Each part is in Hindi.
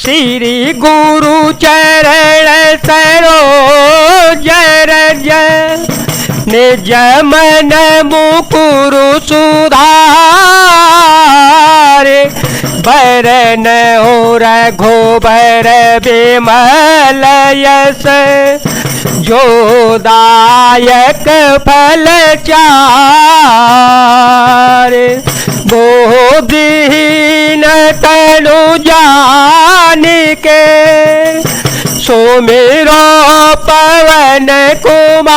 श्री गुरु चरण सरोज रज निज मन मुकुरु सुधार बरन हो रघुबर बिमल यस जो दायक फल चार बोधीन तनु जान के सुमिरो पवन कुमार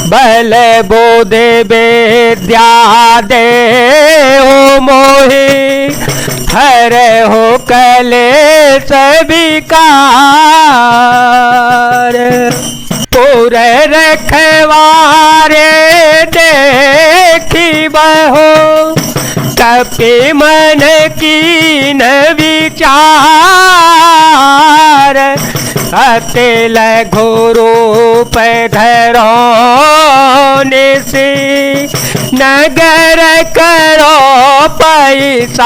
बल बोध विद्या दे हो मोहि हर हो कलेश विकार पुर रखवारे देखी बहो कपि मन कीन विचार अतिल घुरूप धरोने से नगर करो पैसार।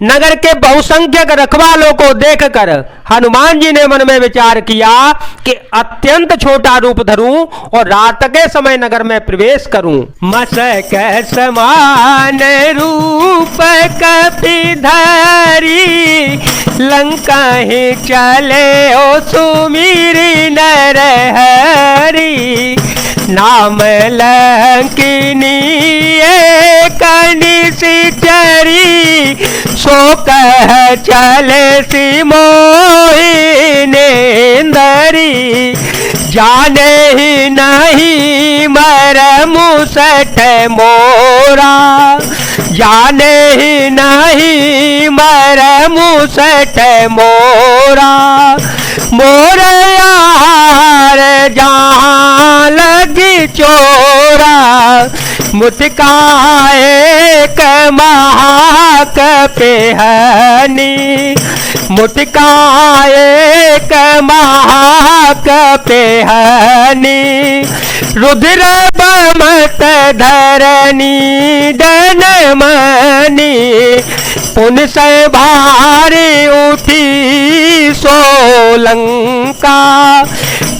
नगर के बहुसंख्यक रखवालों को देखकर हनुमान जी ने मन में विचार किया कि अत्यंत छोटा रूप धरूं और रात के समय नगर में प्रवेश करूं। मसक समान रूप कपिधरी लंका ही चले ओ सुमिरी नर हरि नाम लंकिनी निशिचरी सो कह चले सी मोहिनेंदरी जाने ही नहीं मर मुसठ मोरा जाने ही नहीं मर मुसठ मोरा मोर यार जहाँ लगी चोरा मुस्काए महाक पेहनी मुस्काए महाक पेहनी रुद्र बमत धरनी डन मनी पुन से भारी उठी सोलंका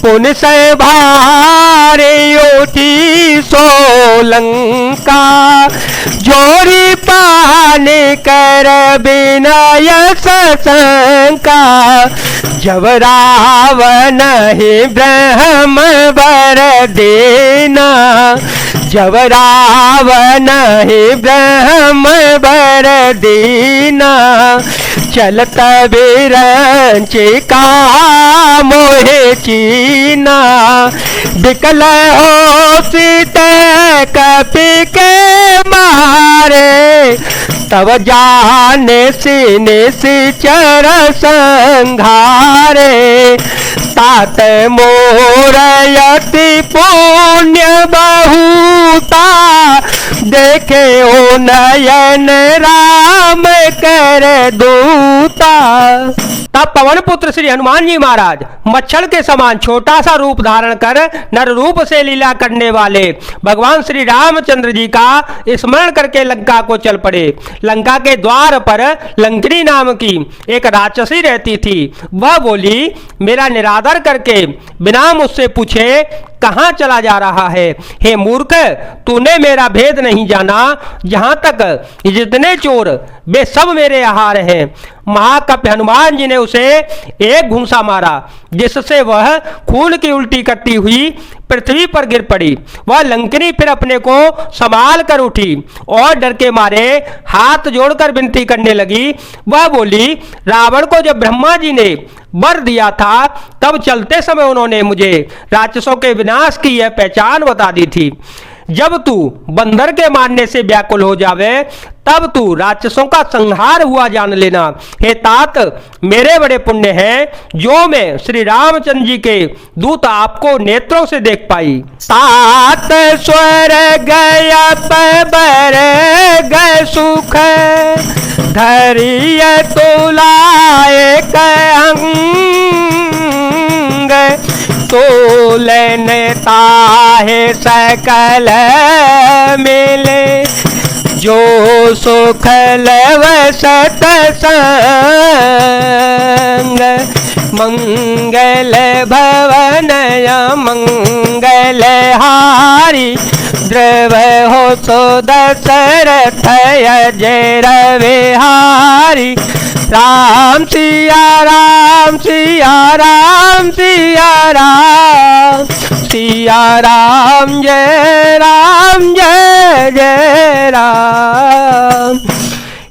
पुन से भारी उठी सोलंका जोरी पाने कर विनय सशंका जब रावण ही ब्रह्म वर देना जब रावण ही ब्रह्म वर देना चलत विरंचिका मोहे चीना विकल हो सीत कपि के मारे तब जाने निश्चर संघारे तात मोर यति पुण्य बहुता देखे ओ नयन राम कर दूता। तब पवन पुत्र श्री हनुमान जी महाराज मच्छर के समान छोटा सा रूप धारण कर नर रूप से लीला करने वाले भगवान श्री रामचंद्र जी का स्मरण करके लंका को चल पड़े। लंका के द्वार पर लंकिनी नाम की एक राक्षसी रहती थी। वह बोली, मेरा निरादर करके बिना मुझसे पूछे कहाँ चला जा रहा है? हे मूर्ख, तूने मेरा भेद नहीं जाना। जहां तक जितने चोर वे सब मेरे आहार हैं। महाकपि हनुमान जी ने उसे एक घूंसा मारा जिससे वह खून की उल्टी करती हुई पृथ्वी पर गिर पड़ी। वह लंकिनी फिर अपने को संभाल कर उठी और डर के मारे हाथ जोड़कर विनती करने लगी। वह बोली, रावण को जब ब्रह्मा जी ने वर दिया था तब चलते समय उन्होंने मुझे राक्षसों के विनाश की यह पहचान बता दी थी। जब तू बंदर के मारने से व्याकुल हो जावे तब तू राक्षसों का संहार हुआ जान लेना। हे तात, मेरे बड़े पुण्य हैं जो मैं श्री रामचंद्र जी के दूत आपको नेत्रों से देख पाई। तात स्वर गया बर गए सुख धरिय तुलाए अंग तोलन ताहे सकल मिले जो सुख लव सतसंग, मंगल भवन मंगल हारी, द्रव हो सो दशरथ अजर विहारी। राम सिया राम सिया राम सिया राम, सिया राम जय जय राम।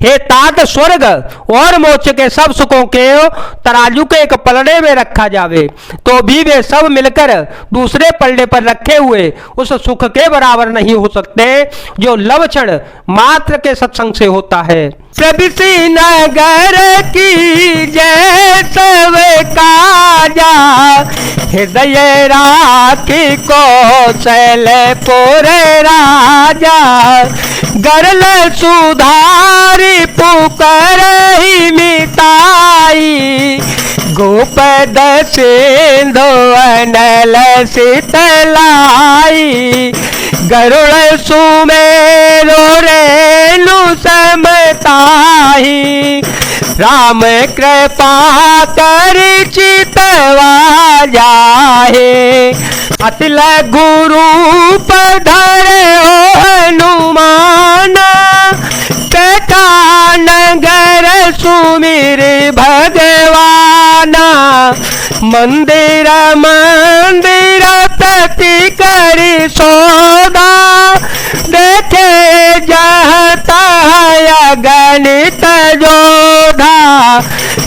हे तात स्वर्ग और मोक्ष के सब सुखों के तराजू के एक पलड़े में रखा जावे तो भी वे सब मिलकर दूसरे पलड़े पर रखे हुए उस सुख के बराबर नहीं हो सकते जो लवक्षण मात्र के सत्संग से होता है। प्रभृति नगर की जय सब काजा, हृदय राखी कौशलपुर राजा। गरल सुधारी पुकर मिताई, गोपद सिंधु अनल शीतलाई। गरुड़ सुमेरो रेणु समताही, राम कृपा कर चितवा जाहे। अति लघु रूप धरे हनुमान, बैठा नगर सुमिर भगवाना। मंदिर मंदिर प्रति करी सौदा, देखे जहता गणित जोधा।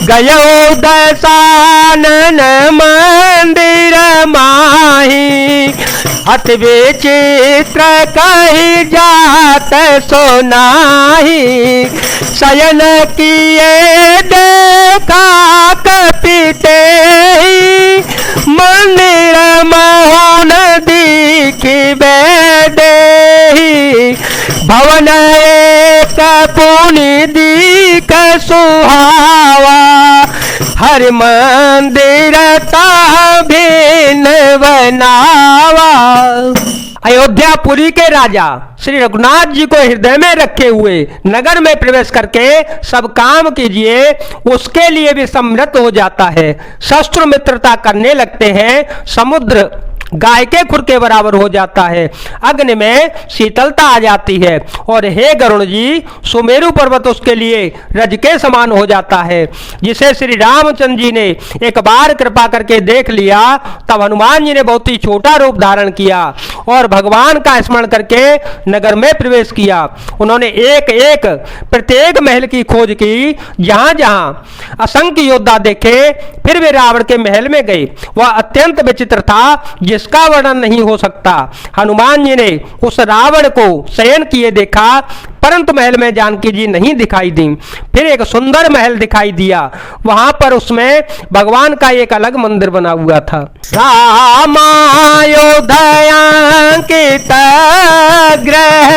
गयो दशानन मंदिर माही, अति विचित्र कही जात सुनाही। शयन किए देखा कपिते, मंदिर मोहन दीखी बेदेही। भवन एक पुनि दीख सुहावा, हर मंदिर ता भिन्न बनावा। अयोध्यापुरी के राजा श्री रघुनाथ जी को हृदय में रखे हुए नगर में प्रवेश करके सब काम कीजिए, उसके लिए भी समृद्ध हो जाता है। शस्त्र मित्रता करने लगते हैं, समुद्र गाय के खुर के बराबर हो जाता है। अग्नि में शीतलता आ जाती है। और हे गरुण जी, सुमेरु पर्वत उसके लिए रज के समान हो जाता है। जिसे श्री रामचंद्र जी ने एक बार कृपा करके देख लिया, तब हनुमान जी ने बहुत ही छोटा रूप धारण किया और भगवान का स्मरण करके नगर में प्रवेश किया। उन्होंने एक एक प्रत्येक महल की खोज की, जहां जहां असंख्य योद्धा देखे, फिर वे रावण के महल में गए। वह अत्यंत विचित्र था, जिसका वर्णन नहीं हो सकता। हनुमान जी ने उस रावण को शयन किए देखा, परंतु महल में जानकी जी नहीं दिखाई दी। फिर एक सुंदर महल दिखाई दिया, वहां पर उसमें भगवान का एक अलग मंदिर बना हुआ था। रामायोध्यांकित ग्रह,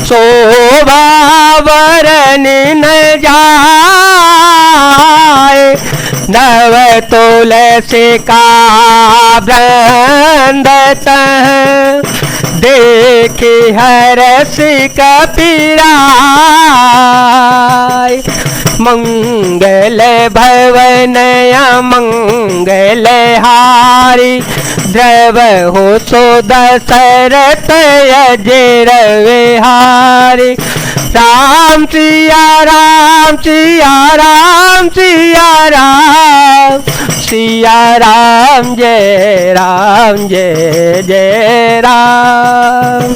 शोभा वरन जाए। नव तुलसी का वृंद देखी हर्ष कपीराय। मंगल भवन मंगल हारी, द्रव हो सो दशरथ अजर विहारी। राम सिया राम सिया राम सिया राम, सिया राम जय जय राम।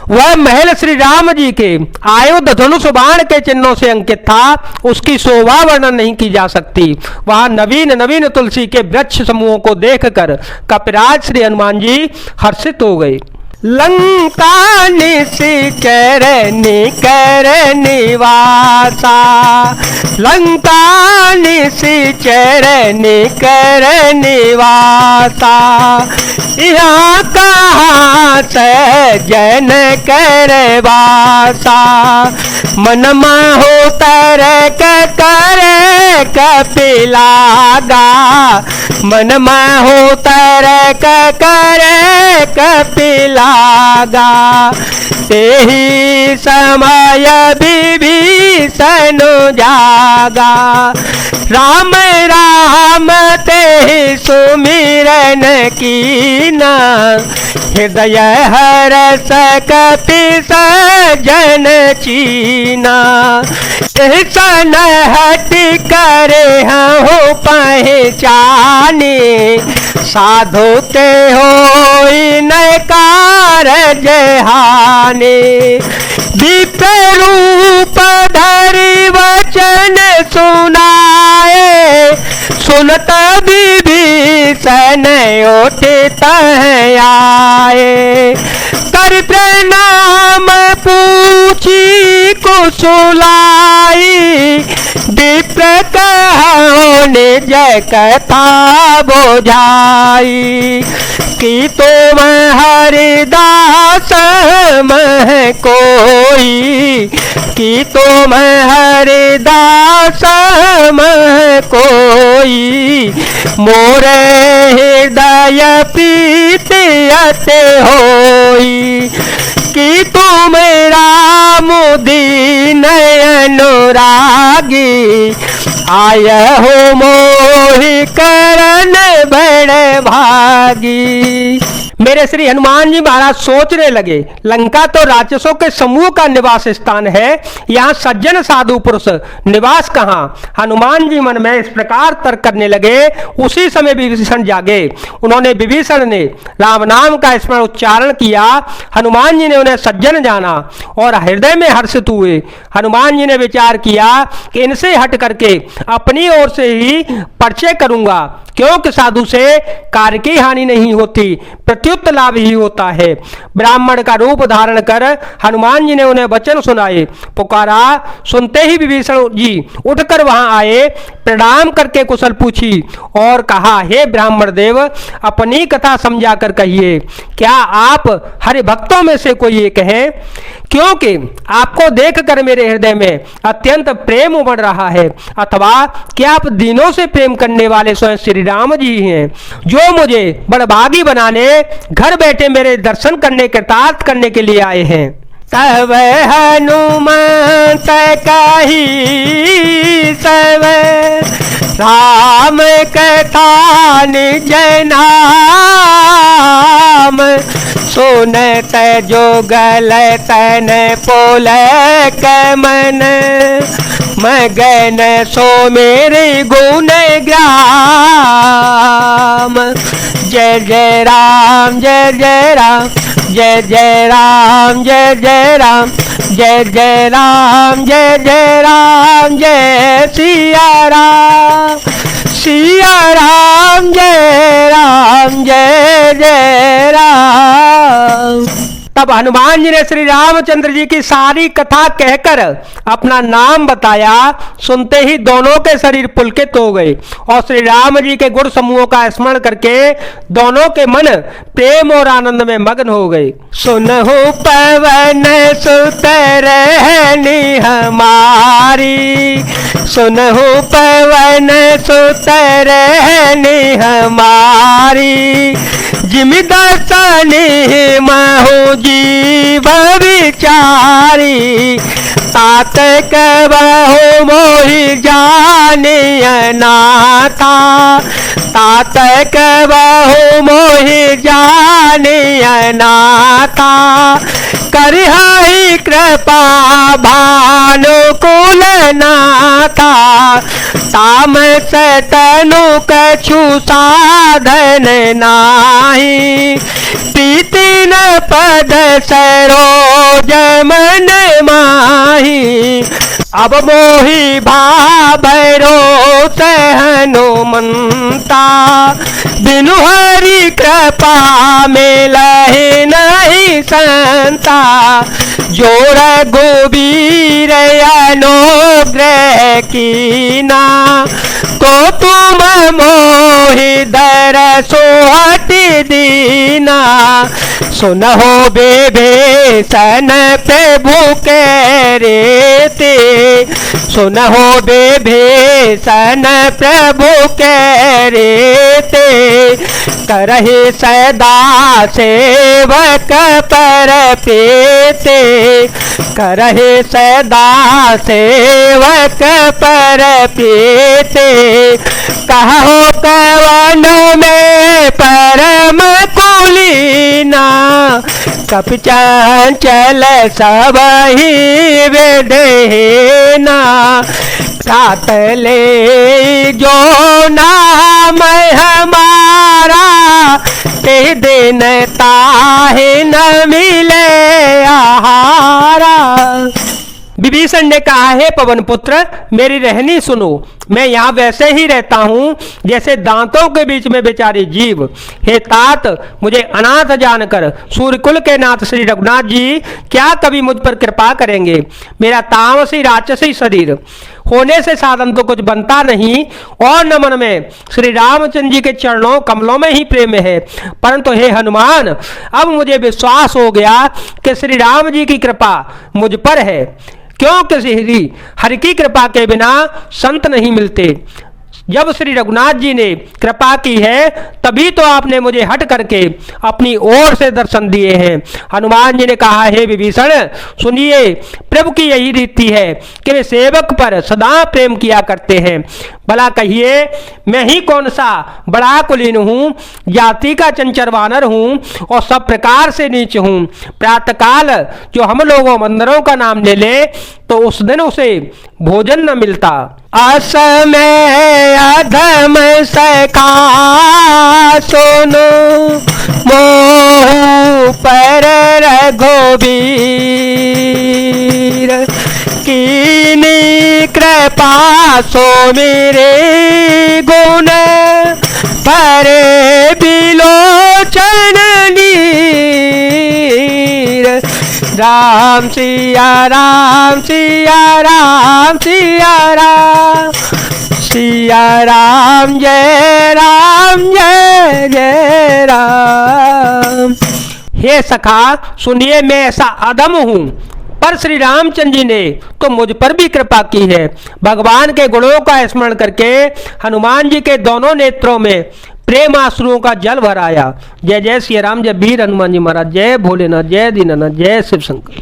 वह महल श्री राम जी के आयुध धनुष बाण के चिन्हों से अंकित था, उसकी शोभा वर्णन नहीं की जा सकती। वहां नवीन नवीन तुलसी के वृक्ष समूहों को देखकर कपिराज श्री हनुमान जी हर्षित हो गए। लंका निशिचर निकर निवासा, लंका निशिचर निकर निवासा। यहाँ कहाँ सजन कर वासा, मन हो करे कपिलागा, मन माहू तरक करे कपिलागा। तेहि समय विभीषण जागा, राम राम तेहि सुमिरन कीना, हृदय हरष कपि सजन चीना। ऐसन हट करे हूँ पहचाने, साधु ते होई न कारज हानि। विप्र रूप धरि वचन सुनाए, सुनत विभीषण उठित आए। कर प्रणाम पूछी कुशलाई, विप्र कहो निज कथा बुझाई। कि तुम हरिदास मह कोई, कि तुम हरिदास मह कोई, मोरे हृदय प्रीति अति होई। कि तुम राम दीन अनुरागी, आय हो मोहि करन बड़ भागी। मेरे श्री हनुमान जी महाराज सोचने लगे, लंका तो राक्षसों के समूह का निवास स्थान है, यहाँ सज्जन साधु पुरुष निवास कहाँ। हनुमान जी मन में इस प्रकार तर्क करने लगे। उसी समय विभीषण जागे। उन्होंने विभीषण ने राम नाम का स्मरण उच्चारण किया। हनुमान जी ने उन्हें सज्जन जाना और हृदय में हर्षित हुए। हनुमान जी ने विचार किया कि इनसे हट करके अपनी ओर से ही परिचय करूंगा, क्योंकि साधु से कार्य की हानि नहीं होती, प्रत्युत लाभ ही होता है। ब्राह्मण का रूप धारण कर हनुमान जी ने उन्हें वचन सुनाए, पुकारा। सुनते ही विभीषण जी उठकर वहां आए, प्रणाम करके कुशल पूछी और कहा, हे ब्राह्मण देव, अपनी कथा समझा कर कहिए। क्या आप हरि भक्तों में से कोई एक हैं? क्योंकि आपको देखकर मेरे हृदय में अत्यंत प्रेम उमड़ रहा है। अथवा क्या आप दिनों से प्रेम करने वाले स्वयं श्री राम जी हैं, जो मुझे बड़भागी बनाने घर बैठे मेरे दर्शन करने कृतार्थ करने के लिए आए हैं। तब हनुमंत कही सब राम कथा निज नाम, सुनत जो गल तन पोल मन, मगन सो मेरे गुण ग्राम। जय जय राम जय जय राम, जय जय राम जय जय राम, जय जय राम जय जय राम, जय सिया राम सिया राम, जय राम जय जय राम। तब हनुमान जी ने श्री रामचंद्र जी की सारी कथा कहकर अपना नाम बताया। सुनते ही दोनों के शरीर पुलकित हो गए और श्री राम जी के गुण समूहों का स्मरण करके दोनों के मन प्रेम और आनंद में मग्न हो गए। सुनहु पवन सुत रहनी हमारी, सुनहु पवन सुत रहनी हमारी, जिमि दर्शनी महु जीव विचारी, तात कहु मोहि जानिय नाथा, तात कहु मोहि जानिय नाथा, करहि कृपा भानुकुल नाथा, ताम तनु कछु साधन नाही, प्रीति न पद सरोज मन माही, अब मोहि भाभरो हनुमंता, बिनु हरि कृपा मिलहि नहीं संता, जोर गोबीर अनुग्रह कीना, तो तुम मोहि दर सोहति दीना, सुनहो विभीषण प्रभु के रीति, सुनहो विभीषण प्रभु कह रीते, करहि सदा सेवक पर प्रीते, करहि सदा सेवक पर प्रीते। कहो कवन में परम कुलीना, कपि चंचल सब ही विदेना। साथ ले जो नाम हमारा, ते दिन ताहि न मिले आहारा। विभीषण ने कहा, हे पवन पुत्र मेरी रहनी सुनो, मैं यहाँ वैसे ही रहता हूँ जैसे दांतों के बीच में बेचारे जीव। हे तात, मुझे अनाथ जानकर सूर्यकुल के नाथ श्री रघुनाथ जी क्या कभी मुझ पर कृपा करेंगे। मेरा तामसी राक्षसी शरीर होने से साधन तो कुछ बनता नहीं, और न मन में श्री रामचंद्र जी के चरणों कमलों में ही प्रेम है। परंतु हे हनुमान, अब मुझे विश्वास हो गया कि श्री राम जी की कृपा मुझ पर है, क्योंकि श्री हरि की कृपा के बिना संत नहीं मिलते। जब श्री रघुनाथ जी ने कृपा की है तभी तो आपने मुझे हट करके अपनी ओर से दर्शन दिए हैं। हनुमान जी ने कहा, हे विभीषण सुनिए, प्रभु की यही रीति है कि वे सेवक पर सदा प्रेम किया करते हैं। भला कहिए, मैं ही कौन सा बड़ा कुलीन हूँ, जाति का चंचल वानर हूँ और सब प्रकार से नीच हूँ। प्रातःकाल जो हम लोगों मंदिरों का नाम ले ले तो उस दिन उसे भोजन न मिलता। असमय अधम सखा सुनो, मोह पर रघुबीर, कीनी कृपा सो मेरे गुण, पर बिलोचन नीर। राम सिया राम सिया राम सिया राम, सिया राम जय जय राम। हे सखा सुनिए, मैं ऐसा अधम हूँ, पर श्री रामचंद्र जी ने तो मुझ पर भी कृपा की है। भगवान के गुणों का स्मरण करके हनुमान जी के दोनों नेत्रों में प्रेम आंसुओं का जल भर आया। जय जय श्री राम, जय वीर हनुमान जी महाराज, जय भोलेनाथ, जय दीनानाथ, जय शिव शंकर।